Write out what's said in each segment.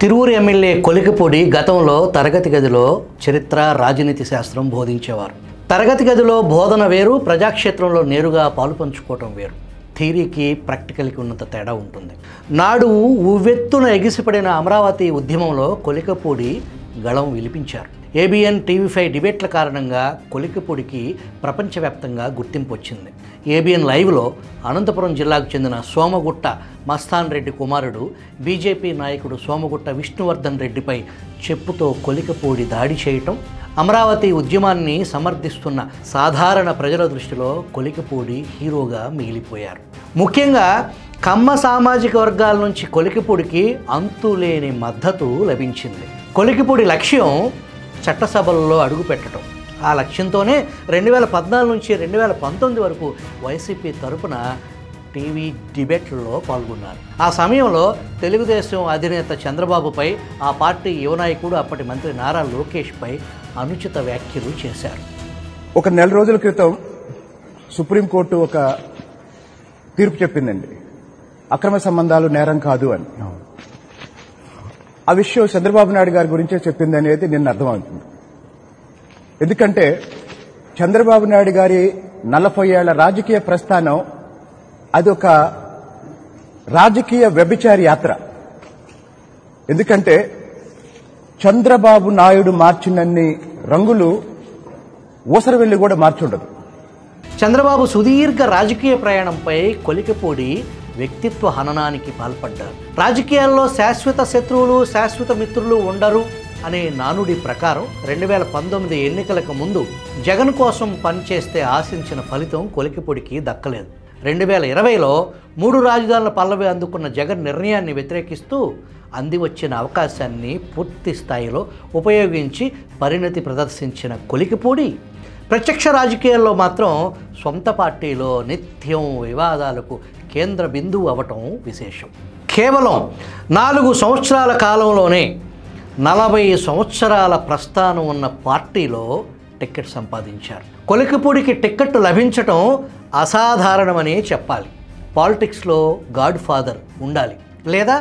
Tiruvuru MLA Kolikapudi గతంలో తరగతి గదిలో చరిత్ర రాజనీతి శాస్త్రం బోధించేవారు. తరగతి గదిలో బోధన వేరు, ప్రజాక్షేత్రంలో నేరుగా పాలు పంచుకోవటం వేరు. థియరీకి ప్రాక్టికల్కి ఉన్నంత తేడా ఉంటుంది. నాడు ఉవ్వెత్తున ఎగిసిపడిన అమరావతి ఉద్యమంలో కొలికపూడి గళం విలిపించారు. ఏబిఎన్ టీవీ5 డిబేట్ల కారణంగా కొలికపూడికి ప్రపంచవ్యాప్తంగా గుర్తింపు వచ్చింది. ఏబిఎన్ లైవ్లో అనంతపురం జిల్లాకు చెందిన సోమగుట్ట మస్తాన్ రెడ్డి కుమారుడు బీజేపీ నాయకుడు సోమగుట్ట విష్ణువర్ధన్ రెడ్డిపై చెప్పుతో కొలికపూడి దాడి చేయటం, అమరావతి ఉద్యమాన్ని సమర్థిస్తున్న సాధారణ ప్రజల దృష్టిలో కొలికపూడి హీరోగా మిగిలిపోయారు. ముఖ్యంగా కమ్మ సామాజిక వర్గాల నుంచి కొలికపూడికి అంతులేని మద్దతు లభించింది. కొలికపూడి లక్ష్యం చట్టసభల్లో అడుగుపెట్టడం. ఆ లక్ష్యంతోనే 2014 నుంచి 2019 వరకు వైసీపీ తరపున టీవీ డిబేట్లలో పాల్గొన్నారు. ఆ సమయంలో తెలుగుదేశం అధినేత చంద్రబాబుపై, ఆ పార్టీ యువ నాయకుడు అప్పటి మంత్రి నారా లోకేష్పై అనుచిత వ్యాఖ్యలు చేశారు. ఒక నెల రోజుల క్రితం సుప్రీంకోర్టు ఒక తీర్పు చెప్పిందండి, అక్రమ సంబంధాలు నేరం కాదు అని. ఆ విషయం చంద్రబాబు నాయుడు గారి గురించే చెప్పింది అనేది నిన్న అర్థమవుతుంది. ఎందుకంటే చంద్రబాబు నాయుడు గారి 40 ఏళ్ల రాజకీయ ప్రస్థానం అది ఒక రాజకీయ వ్యభిచార యాత్ర. ఎందుకంటే చంద్రబాబు నాయుడు మార్చినన్ని రంగులు ఊసరవెల్లి కూడా మార్చుండదు. చంద్రబాబు సుదీర్ఘ రాజకీయ ప్రయాణంపై కొలికపూడి వ్యక్తిత్వ హననానికి పాల్పడ్డారు. రాజకీయాల్లో శాశ్వత శత్రువులు, శాశ్వత మిత్రులు ఉండరు అనే నానుడి ప్రకారం 2019 ఎన్నికలకు ముందు జగన్ కోసం పనిచేస్తే ఆశించిన ఫలితం కొలికపూడికి దక్కలేదు. 2020లో 3 రాజధానుల పల్లవి అందుకున్న జగన్ నిర్ణయాన్ని వ్యతిరేకిస్తూ అంది వచ్చిన అవకాశాన్ని పూర్తి స్థాయిలో ఉపయోగించి పరిణతి ప్రదర్శించిన కొలికపూడి ప్రత్యక్ష రాజకీయాల్లో మాత్రం సొంత పార్టీలో నిత్యం వివాదాలకు కేంద్ర బిందువు అవటం విశేషం. కేవలం 4 సంవత్సరాల కాలంలోనే 40 సంవత్సరాల ప్రస్థానం ఉన్న పార్టీలో టికెట్ సంపాదించారు. కొలికపూడికి టికెట్ లభించటం అసాధారణమని చెప్పాలి. పాలిటిక్స్లో గాడ్ ఫాదర్ ఉండాలి, లేదా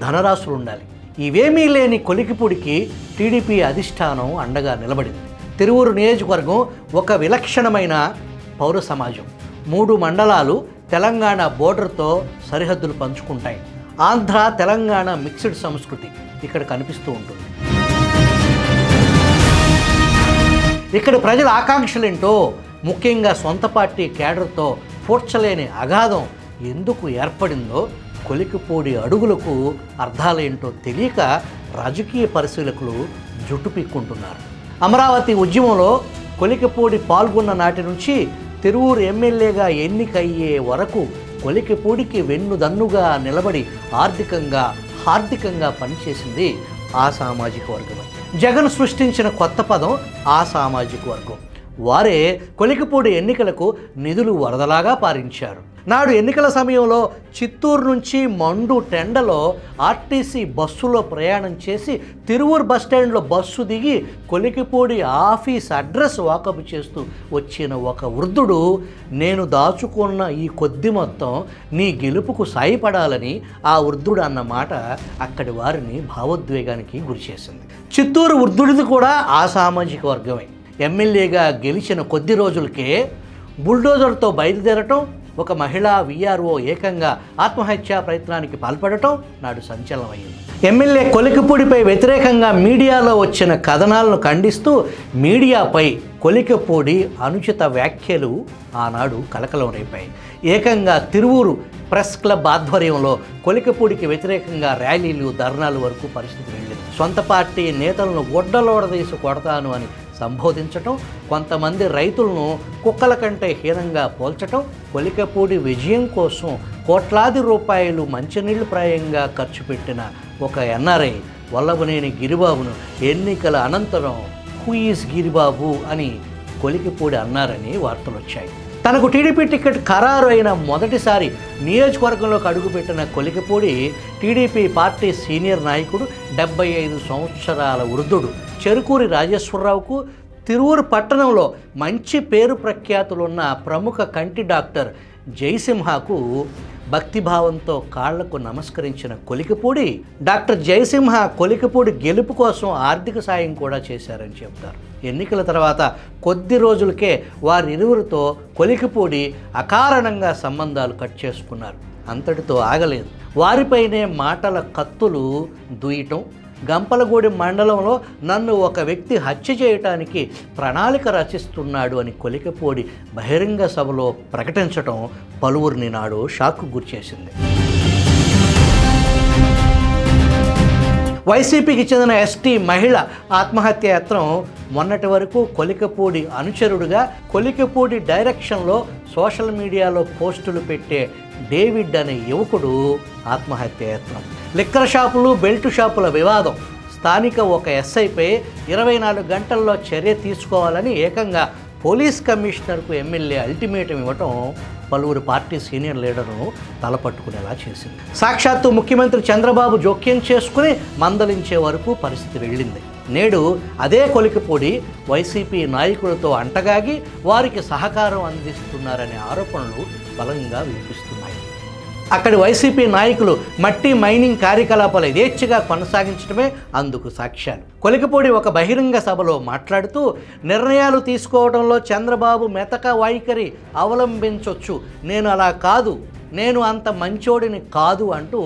ధనరాశులు ఉండాలి. ఇవేమీ లేని కొలికపూడికి టీడీపీ అధిష్టానం అండగా నిలబడింది. తిరువూరు నియోజకవర్గం ఒక విలక్షణమైన పౌర సమాజం. 3 మండలాలు తెలంగాణ బోర్డర్తో సరిహద్దులు పంచుకుంటాయి. ఆంధ్ర తెలంగాణ మిక్స్డ్ సంస్కృతి ఇక్కడ కనిపిస్తూ ఉంటుంది. ఇక్కడ ప్రజల ఆకాంక్షలేంటో, ముఖ్యంగా సొంత పార్టీ కేడర్తో పూడ్చలేని అగాధం ఎందుకు ఏర్పడిందో కొలికపూడి అడుగులకు అర్థాలేంటో తెలియక రాజకీయ పరిశీలకులు జుట్టు పీక్కుంటున్నారు. అమరావతి ఉద్యమంలో కొలికపూడి పాల్గొన్న నాటి నుంచి తిరువూరు ఎమ్మెల్యేగా ఎన్నికయ్యే వరకు కొలికపూడికి వెన్నుదన్నుగా నిలబడి హార్దికంగా పనిచేసింది ఆ సామాజిక వర్గమే. జగన్ సృష్టించిన కొత్త పదం ఆ సామాజిక వర్గం. వారే కొలికపూడి ఎన్నికలకు నిధులు వరదలాగా పారించారు. నాడు ఎన్నికల సమయంలో చిత్తూరు నుంచి మండు టెండలో ఆర్టీసీ బస్సులో ప్రయాణం చేసి తిరువూరు బస్టాండ్లో బస్సు దిగి కొలికపూడి ఆఫీస్ అడ్రస్ వాకప్ చేస్తూ వచ్చిన ఒక వృద్ధుడు, నేను దాచుకున్న ఈ కొద్ది మొత్తం నీ గెలుపుకు సాయపడాలని ఆ వృద్ధుడు అన్న మాట అక్కడి వారిని భావోద్వేగానికి గురిచేసింది. చిత్తూరు వృద్ధుడిది కూడా ఆ సామాజిక వర్గమే. ఎమ్మెల్యేగా గెలిచిన కొద్ది రోజులకే బుల్డోజర్తో బయలుదేరటం, ఒక మహిళా వీఆర్ఓ ఏకంగా ఆత్మహత్యా ప్రయత్నానికి పాల్పడటం నాడు సంచలనమైంది. ఎమ్మెల్యే కొలికపూడిపై వ్యతిరేకంగా మీడియాలో వచ్చిన కథనాలను ఖండిస్తూ మీడియాపై కొలికపూడి అనుచిత వ్యాఖ్యలు ఆనాడు కలకలం రేపాయి. ఏకంగా తిరువూరు ప్రెస్ క్లబ్ ఆధ్వర్యంలో కొలికపూడికి వ్యతిరేకంగా ర్యాలీలు, ధర్నాలు వరకు పరిస్థితి వెళ్ళింది. సొంత పార్టీ నేతలను గొడ్డలోడదీసి కొడతాను అని సంబోధించటం, కొంతమంది రైతులను కుక్కల కంటే హీనంగా పోల్చటం, కొలికపూడి విజయం కోసం కోట్లాది రూపాయలు మంచినీళ్లు ప్రాయంగా ఖర్చు పెట్టిన ఒక ఎన్ఆర్ఐ వల్లభనేని గిరిబాబును ఎన్నికల అనంతరం హూ ఈజ్ గిరిబాబు అని కొలికపూడి అన్నారని వార్తలు వచ్చాయి. తనకు టీడీపీ టికెట్ ఖరారు అయిన మొదటిసారి నియోజకవర్గంలోకి అడుగుపెట్టిన కొలికపూడి టీడీపీ పార్టీ సీనియర్ నాయకుడు 75 సంవత్సరాల వృద్ధుడు చెరుకూరి రాజేశ్వరరావుకు తిరువూరు పట్టణంలో మంచి పేరు ప్రఖ్యాతులున్న ప్రముఖ కంటి డాక్టర్ జయసింహకు భక్తిభావంతో కాళ్లకు నమస్కరించిన కొలికిపూడి డాక్టర్ జయసింహ కొలికిపూడి గెలుపు కోసం ఆర్థిక సాయం కూడా చేశారని చెప్తారు. ఎన్నికల తర్వాత కొద్ది రోజులకే వారిరువురితో కొలికిపూడి అకారణంగా సంబంధాలు కట్ చేసుకున్నారు. అంతటితో ఆగలేదు. వారిపైనే మాటల కత్తులు దూయటం, గంపలగూడి మండలంలో నన్ను ఒక వ్యక్తి హత్య చేయటానికి ప్రణాళిక రచిస్తున్నాడు అని కొలికిపూడి బహిరంగ సభలో ప్రకటించటం పలువురిని నాడు షాక్కు గురిచేసింది. వైసీపీకి చెందిన ఎస్టీ మహిళ ఆత్మహత్య యత్నం మొన్నటి వరకు కొలికిపూడి అనుచరుడుగా కొలికిపూడి డైరెక్షన్లో సోషల్ మీడియాలో పోస్టులు పెట్టే డేవిడ్ అనే యువకుడు ఆత్మహత్య యత్నం. లిక్కర్ షాపులు, బెల్ట్ షాపుల వివాదం, స్థానిక ఒక ఎస్ఐపై 24 గంటల్లో చర్య తీసుకోవాలని ఏకంగా పోలీస్ కమిషనర్కు ఎమ్మెల్యే అల్టిమేటం ఇవ్వటం పలువురు పార్టీ సీనియర్ లీడర్లను తలపట్టుకునేలా చేసింది. సాక్షాత్తు ముఖ్యమంత్రి చంద్రబాబు జోక్యం చేసుకుని మందలించే వరకు పరిస్థితి వెళ్ళింది. నేడు అదే కొలికిపూడి వైసీపీ నాయకులతో అంటగాగి వారికి సహకారం అందిస్తున్నారనే ఆరోపణలు బలంగా వినిపిస్తున్నాయి. అక్కడి వైసీపీ నాయకులు మట్టి మైనింగ్ కార్యకలాపాలు యథేచ్ఛగా కొనసాగించడమే అందుకు సాక్ష్యాలు. కొలికిపూడి ఒక బహిరంగ సభలో మాట్లాడుతూ నిర్ణయాలు తీసుకోవడంలో చంద్రబాబు మెతక వైఖరి అవలంబించవచ్చు, నేను అలా కాదు, నేను అంత మంచోడిని కాదు అంటూ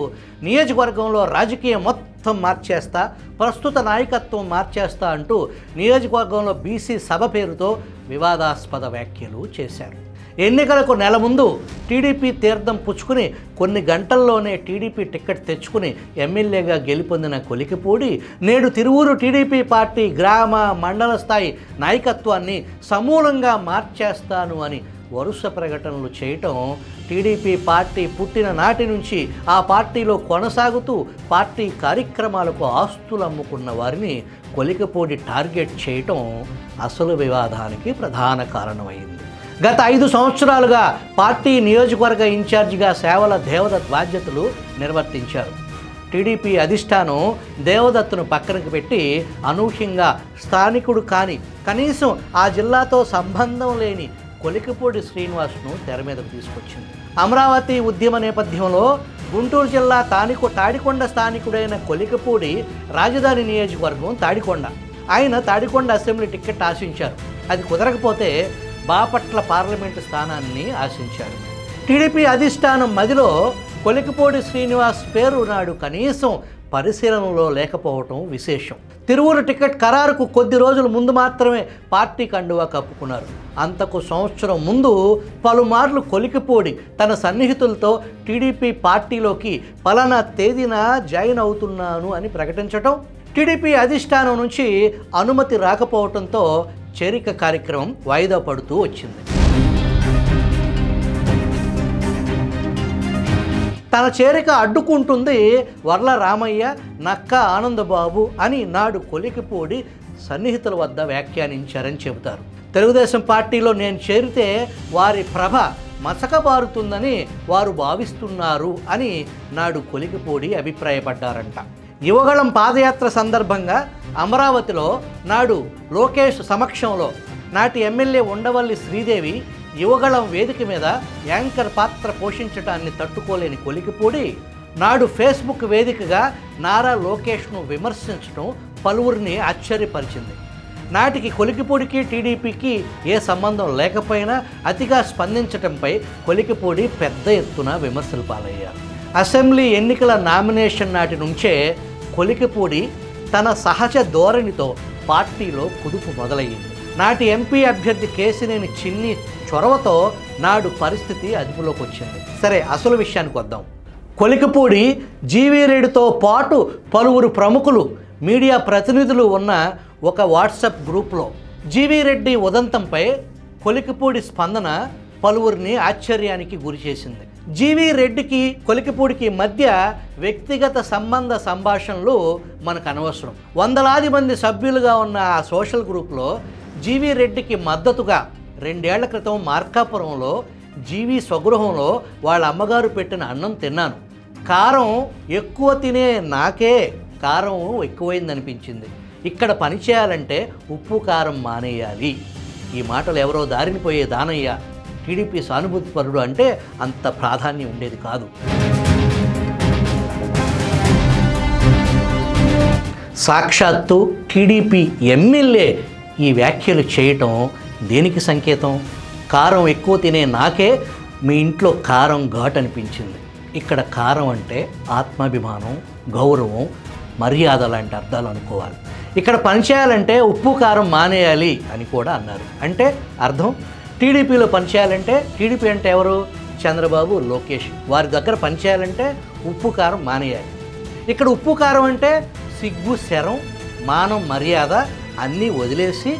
నియోజకవర్గంలో రాజకీయం మొత్తం మార్చేస్తా, ప్రస్తుత నాయకత్వం మార్చేస్తా అంటూ నియోజకవర్గంలో బీసీ సభ పేరుతో వివాదాస్పద వ్యాఖ్యలు చేశారు. ఎన్నికలకు నెల ముందు టీడీపీ తీర్థం పుచ్చుకుని కొన్ని గంటల్లోనే టీడీపీ టికెట్ తెచ్చుకుని ఎమ్మెల్యేగా గెలుపొందిన కొలికిపూడి నేడు తిరువూరు టీడీపీ పార్టీ గ్రామ మండల స్థాయి నాయకత్వాన్ని సమూలంగా మార్చేస్తాను అని వరుస ప్రకటనలు చేయటం, టీడీపీ పార్టీ పుట్టిన నాటి నుంచి ఆ పార్టీలో కొనసాగుతూ పార్టీ కార్యక్రమాలకు ఆస్తులు అమ్ముకున్న వారిని కొలికిపూడి టార్గెట్ చేయటం అసలు వివాదానికి ప్రధాన కారణమైంది. గత 5 సంవత్సరాలుగా పార్టీ నియోజకవర్గ ఇన్ఛార్జిగా సేవల దేవదత్ బాధ్యతలు నిర్వర్తించారు. టీడీపీ అధిష్టానం దేవదత్తును పక్కనకు పెట్టి అనూహ్యంగా స్థానికుడు కానీ కనీసం ఆ జిల్లాతో సంబంధం లేని కొలికిపూడి శ్రీనివాస్ను తెర మీదకు తీసుకొచ్చింది. అమరావతి ఉద్యమ నేపథ్యంలో గుంటూరు జిల్లా తాడికొండ స్థానికుడైన కొలికిపూడి రాజధాని నియోజకవర్గం తాడికొండ. ఆయన తాడికొండ అసెంబ్లీ టికెట్ ఆశించారు. అది కుదరకపోతే బాపట్ల పార్లమెంటు స్థానాన్ని ఆశించారు. టీడీపీ అధిష్టానం మదిలో కొలికిపూడి శ్రీనివాస్ పేరు నాడు కనీసం పరిశీలనలో లేకపోవటం విశేషం. తిరువూరు టికెట్ ఖరారుకు కొద్ది రోజుల ముందు మాత్రమే పార్టీ కండువా కప్పుకున్నారు. అంతకు సంవత్సరం ముందు పలుమార్లు కొలికిపూడి తన సన్నిహితులతో టీడీపీ పార్టీలోకి పలానా తేదీన జాయిన్ అవుతున్నాను అని ప్రకటించటం, టీడీపీ అధిష్టానం నుంచి అనుమతి రాకపోవడంతో చేరిక కార్యక్రమం వాయిదా పడుతూ వచ్చింది. తన చేరిక అడ్డుకుంటుంది వర్ల రామయ్య, నక్క ఆనందబాబు అని నాడు కొలికిపూడి సన్నిహితుల వద్ద వ్యాఖ్యానించారని చెబుతారు. తెలుగుదేశం పార్టీలో నేను చేరితే వారి ప్రభ మసకబారుతుందని వారు భావిస్తున్నారు అని నాడు కొలికిపూడి అభిప్రాయపడ్డారంట. యువగళం పాదయాత్ర సందర్భంగా అమరావతిలో నాడు లోకేష్ సమక్షంలో నాటి ఎమ్మెల్యే ఉండవల్లి శ్రీదేవి యువగళం వేదిక మీద యాంకర్ పాత్ర పోషించడాన్ని తట్టుకోలేని కొలికిపూడి నాడు ఫేస్బుక్ వేదికగా నారా లోకేష్ను విమర్శించడం పలువురిని ఆశ్చర్యపరిచింది. నాటికి కొలికిపూడికి టీడీపీకి ఏ సంబంధం లేకపోయినా అతిగా స్పందించడంపై కొలికిపూడి పెద్ద ఎత్తున విమర్శలు పాలయ్యారు. అసెంబ్లీ ఎన్నికల నామినేషన్ నాటి నుంచే కొలికిపూడి తన సహజ ధోరణితో పార్టీలో కుదుపు మొదలయ్యింది. నాటి ఎంపీ అభ్యర్థి కేశినేని చిన్ని చొరవతో నాడు పరిస్థితి అదుపులోకి వచ్చింది. సరే, అసలు విషయానికి వద్దాం. కొలికిపూడి జీవీ రెడ్డితో పాటు పలువురు ప్రముఖులు, మీడియా ప్రతినిధులు ఉన్న ఒక వాట్సాప్ గ్రూప్లో జీవీ రెడ్డి ఉదంతంపై కొలికిపూడి స్పందన పలువురిని ఆశ్చర్యానికి గురిచేసింది. జీవీ రెడ్డికి కొలికిపూడికి మధ్య వ్యక్తిగత సంబంధ సంభాషణలు మనకు అనవసరం. వందలాది మంది సభ్యులుగా ఉన్న ఆ సోషల్ గ్రూప్లో జీవీ రెడ్డికి మద్దతుగా 2 ఏళ్ల క్రితం మార్కాపురంలో జీవీ స్వగృహంలో వాళ్ళ అమ్మగారు పెట్టిన అన్నం తిన్నాను. కారం ఎక్కువ తినే నాకే కారం ఎక్కువైందనిపించింది. ఇక్కడ పని చేయాలంటే ఉప్పు కారం మానేయాలి. ఈ మాటలు ఎవరో దారిని పోయే దానయ్య టీడీపీ సానుభూతిపరుడు అంటే అంత ప్రాధాన్యం ఉండేది కాదు. సాక్షాత్తు టీడీపీ ఎమ్మెల్యే ఈ వ్యాఖ్యలు చేయటం దేనికి సంకేతం? కారం ఎక్కువ తినే నాకే మీ ఇంట్లో కారం ఘాటు అనిపించింది. ఇక్కడ కారం అంటే ఆత్మాభిమానం, గౌరవం, మర్యాద లాంటి అర్థాలు అనుకోవాలి. ఇక్కడ పనిచేయాలంటే ఉప్పు కారం మానేయాలి అని కూడా అన్నారు. అంటే అర్థం టీడీపీలో పనిచేయాలంటే, టీడీపీ అంటే ఎవరు? చంద్రబాబు, లోకేష్. వారి దగ్గర పనిచేయాలంటే ఉప్పు కారం మానేయాలి. ఇక్కడ ఉప్పు కారం అంటే సిగ్గు, శరం, మానం, మర్యాద అన్నీ వదిలేసి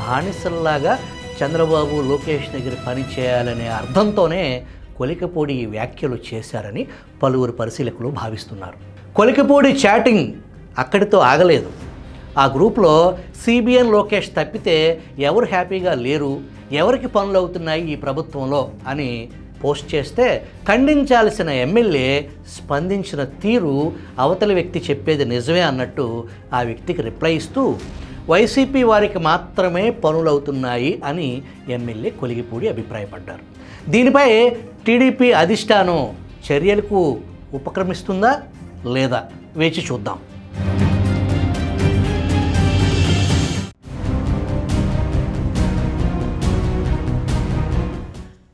బానిసల్లాగా చంద్రబాబు, లోకేష్ దగ్గర పనిచేయాలనే అర్థంతోనే కొలికపూడి ఈ వ్యాఖ్యలు చేశారని పలువురు పరిశీలకులు భావిస్తున్నారు. కొలికపూడి చాటింగ్ అక్కడితో ఆగలేదు. ఆ గ్రూప్లో సిబిఎన్, లోకేష్ తప్పితే ఎవరు హ్యాపీగా లేరు, ఎవరికి పనులు అవుతున్నాయి ఈ ప్రభుత్వంలో అని పోస్ట్ చేస్తే ఖండించాల్సిన ఎమ్మెల్యే స్పందించిన తీరు అవతలి వ్యక్తి చెప్పేది నిజమే అన్నట్టు ఆ వ్యక్తికి రిప్లై ఇస్తూ వైసీపీ వారికి మాత్రమే పనులవుతున్నాయి అని ఎమ్మెల్యే కొలిగిపూడి అభిప్రాయపడ్డారు. దీనిపై టీడీపీ అధిష్టానం చర్యలకు ఉపక్రమిస్తుందా లేదా వేచి చూద్దాం.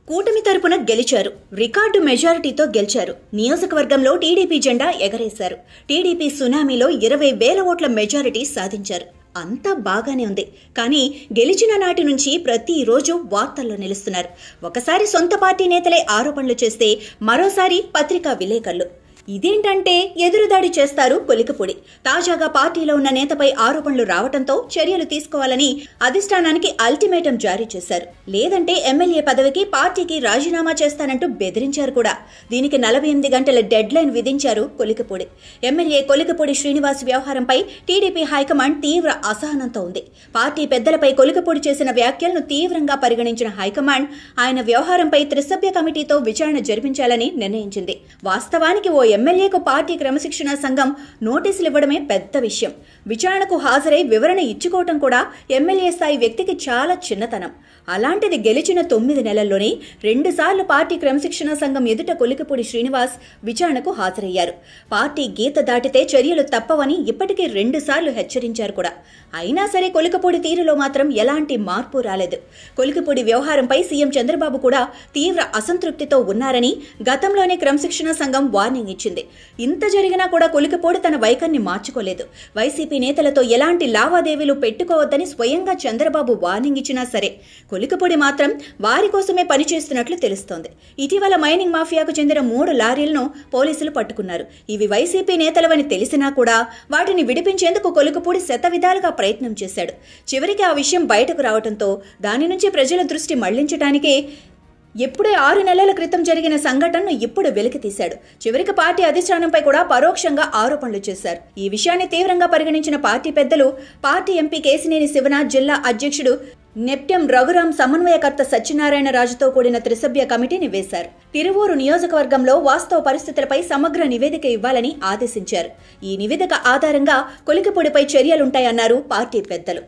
కూటమి తరపున గెలిచారు, రికార్డు మెజారిటీతో గెలిచారు. నియోజకవర్గంలో టీడీపీ జెండా ఎగరేశారు. టీడీపీ సునామీలో 20,000 ఓట్ల మెజారిటీ సాధించారు. అంతా బాగానే ఉంది. కానీ గెలిచిన నాటి నుంచి ప్రతిరోజు వార్తల్లో నిలుస్తున్నారు. ఒకసారి సొంత పార్టీ నేతలే ఆరోపణలు చేస్తే మరోసారి పత్రికా విలేకరులు. ఇదేంటంటే ఎదురుదాడి చేస్తారు కొలికపూడి. తాజాగా పార్టీలో ఉన్న నేతపై ఆరోపణలు రావడంతో చర్యలు తీసుకోవాలని అధిష్టానానికి అల్టిమేటం జారీ చేశారు. లేదంటే ఎమ్మెల్యే పదవికి పార్టీకి రాజీనామా చేస్తానంటూ బెదిరించారు కూడా. దీనికి 48 గంటల డెడ్ లైన్ విధించారు కొలికపూడి. ఎమ్మెల్యే కొలికపూడి శ్రీనివాస్ వ్యవహారంపై టీడీపీ హైకమాండ్ తీవ్ర అసహనంతో ఉంది. పార్టీ పెద్దలపై కొలికపూడి చేసిన వ్యాఖ్యలను తీవ్రంగా పరిగణించిన హైకమాండ్ ఆయన వ్యవహారంపై త్రిసభ్య కమిటీతో విచారణ జరిపించాలని నిర్ణయించింది. వాస్తవానికి ఓ ఎమ్మెల్యేకు పార్టీ క్రమశిక్షణ సంఘం నోటీసులు ఇవ్వడమే పెద్ద విషయం. విచారణకు హాజరై వివరణ ఇచ్చుకోవటం కూడా ఎమ్మెల్యే స్థాయి వ్యక్తికి చాలా చిన్నతనం. అలాంటిది గెలిచిన 9 నెలల్లోనే 2 సార్లు పార్టీ క్రమశిక్షణ సంఘం ఎదుట కొలికపూడి శ్రీనివాస్ విచారణకు హాజరయ్యారు. పార్టీ గీత దాటితే చర్యలు తప్పవని ఇప్పటికే 2 సార్లు హెచ్చరించారు కూడా. అయినా సరే కొలికపూడి తీరులో మాత్రం ఎలాంటి మార్పు రాలేదు. కొలికపూడి వ్యవహారంపై సీఎం చంద్రబాబు కూడా తీవ్ర అసంతృప్తితో ఉన్నారని గతంలోనే క్రమశిక్షణ సంఘం వార్నింగ్ ఇచ్చింది. ఇంత జరిగినా కూడా కొలికపూడి తన వైఖరిని మార్చుకోలేదు. వైసీపీ నేతలతో ఎలాంటి లావాదేవీలు పెట్టుకోవద్దని స్వయంగా చంద్రబాబు వార్నింగ్ ఇచ్చినా సరే కొలికపూడి మాత్రం వారి కోసమే పనిచేస్తున్నట్లు తెలుస్తోంది. ఇటీవల మైనింగ్ మాఫియాకు చెందిన 3 లారీలను పోలీసులు పట్టుకున్నారు. ఇవి వైసీపీ నేతలవని తెలిసినా కూడా వాటిని విడిపించేందుకు కొలికపూడి శతవిధాలుగా ప్రయత్నం చేశాడు. చివరికి ఆ విషయం బయటకు రావడంతో దాని నుంచి ప్రజల దృష్టి మళ్లించడానికే ఎప్పుడే 6 నెలల క్రితం జరిగిన సంఘటనను ఇప్పుడు వెలికి తీశాడు. చివరికి పార్టీ అధిష్టానంపై కూడా పరోక్షంగా ఆరోపణలు చేశారు. ఈ విషయాన్ని తీవ్రంగా పరిగణించిన పార్టీ పెద్దలు పార్టీ ఎంపీ కేసినేని శివనాథ్, జిల్లా అధ్యక్షుడు నెప్టెం రఘురాం, సమన్వయకర్త సత్యనారాయణ రాజుతో కూడిన త్రిసభ్య కమిటీని వేశారు. తిరువూరు నియోజకవర్గంలో వాస్తవ పరిస్థితులపై సమగ్ర నివేదిక ఇవ్వాలని ఆదేశించారు. ఈ నివేదిక ఆధారంగా కొలికపూడిపై చర్యలుంటాయన్నారు పార్టీ పెద్దలు.